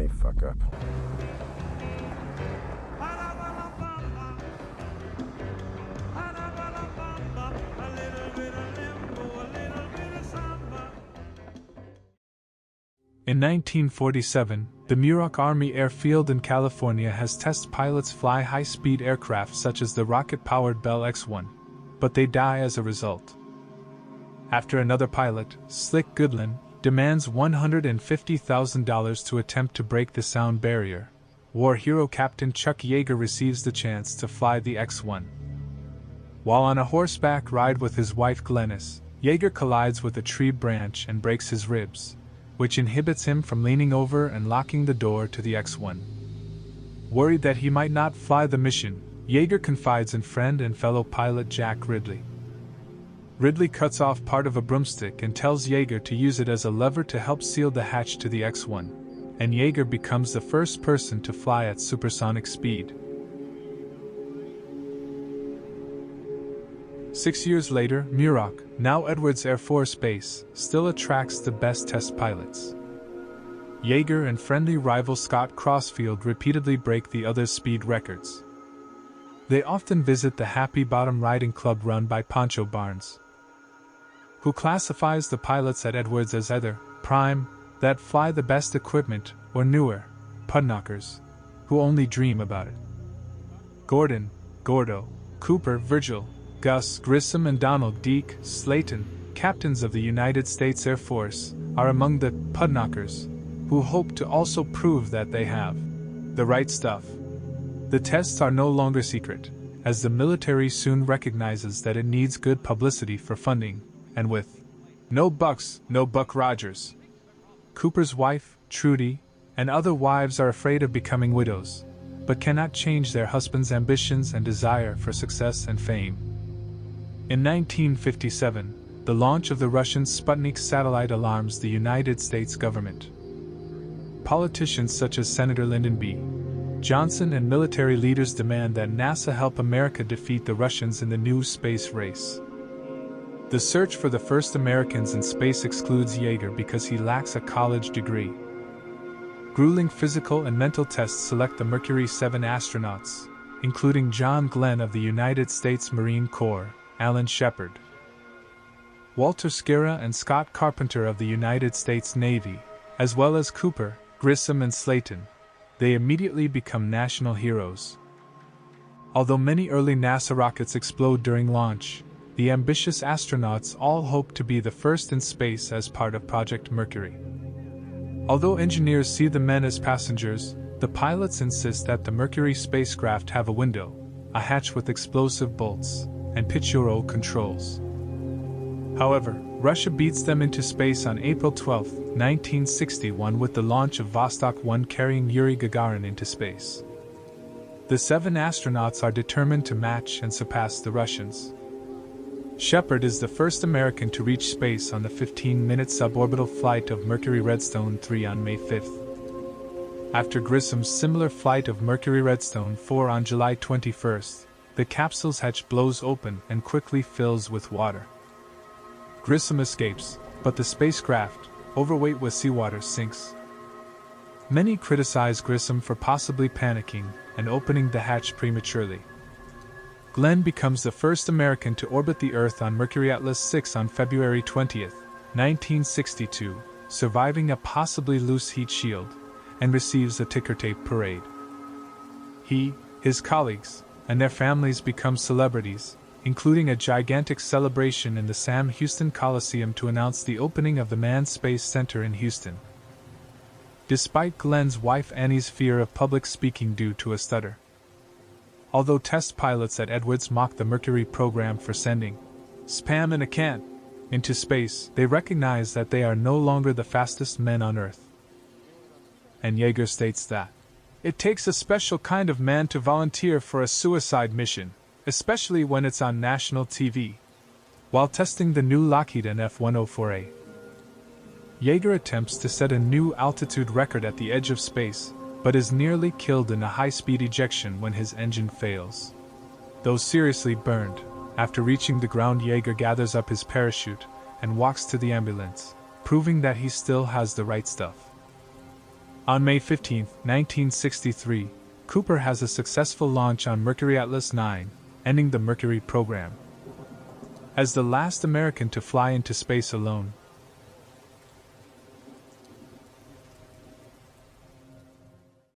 they fuck up. In 1947, the Muroc Army Airfield in California has test pilots fly high-speed aircraft such as the rocket-powered Bell X-1, but they die as a result. After another pilot, Slick Goodlin, demands $150,000 to attempt to break the sound barrier, war hero Captain Chuck Yeager receives the chance to fly the X-1. While on a horseback ride with his wife Glennis, Yeager collides with a tree branch and breaks his ribs, which inhibits him from leaning over and locking the door to the X-1. Worried that he might not fly the mission, Yeager confides in friend and fellow pilot Jack Ridley. Ridley cuts off part of a broomstick and tells Yeager to use it as a lever to help seal the hatch to the X-1, and Yeager becomes the first person to fly at supersonic speed. 6 years later, Muroc, now Edwards Air Force Base, still attracts the best test pilots. Yeager and friendly rival Scott Crossfield repeatedly break the other's speed records. They often visit the Happy Bottom Riding Club run by Pancho Barnes, who classifies the pilots at Edwards as either prime, that fly the best equipment, or newer, pudknockers, who only dream about it. Gordon, Gordo, Cooper, Virgil, Gus, Grissom and Donald Deke Slayton, captains of the United States Air Force, are among the pudknockers, who hope to also prove that they have the right stuff. The tests are no longer secret, as the military soon recognizes that it needs good publicity for funding, and with no bucks, no Buck Rogers. Cooper's wife, Trudy, and other wives are afraid of becoming widows, but cannot change their husbands' ambitions and desire for success and fame. In 1957, the launch of the Russian Sputnik satellite alarms the United States government. Politicians such as Senator Lyndon B. Johnson and military leaders demand that NASA help America defeat the Russians in the new space race. The search for the first Americans in space excludes Yeager because he lacks a college degree. Grueling physical and mental tests select the Mercury 7 astronauts, including John Glenn of the United States Marine Corps, Alan Shepard, Walter Schirra and Scott Carpenter of the United States Navy, as well as Cooper, Grissom and Slayton. They immediately become national heroes. Although many early NASA rockets explode during launch, the ambitious astronauts all hope to be the first in space as part of Project Mercury. Although engineers see the men as passengers, the pilots insist that the Mercury spacecraft have a window, a hatch with explosive bolts, and pitch-your-own controls. However, Russia beats them into space on April 12, 1961 with the launch of Vostok 1 carrying Yuri Gagarin into space. The 7 astronauts are determined to match and surpass the Russians. Shepard is the first American to reach space on the 15-minute suborbital flight of Mercury Redstone 3 on May 5. After Grissom's similar flight of Mercury Redstone 4 on July 21, the capsule's hatch blows open and quickly fills with water. Grissom escapes, but the spacecraft, overweight with seawater, sinks. Many criticize Grissom for possibly panicking and opening the hatch prematurely. Glenn becomes the first American to orbit the Earth on Mercury Atlas 6 on February 20, 1962, surviving a possibly loose heat shield, and receives a ticker tape parade. He, his colleagues, and their families become celebrities, including a gigantic celebration in the Sam Houston Coliseum to announce the opening of the Manned Space Center in Houston. Despite Glenn's wife Annie's fear of public speaking due to a stutter. Although test pilots at Edwards mock the Mercury program for sending spam in a can into space, they recognize that they are no longer the fastest men on Earth. And Yeager states that it takes a special kind of man to volunteer for a suicide mission, especially when it's on national TV. While testing the new Lockheed NF-104A, Yeager attempts to set a new altitude record at the edge of space, but is nearly killed in a high-speed ejection when his engine fails. Though seriously burned, after reaching the ground, Yeager gathers up his parachute and walks to the ambulance, proving that he still has the right stuff. On May 15, 1963, Cooper has a successful launch on Mercury Atlas 9, ending the Mercury program. As the last American to fly into space alone,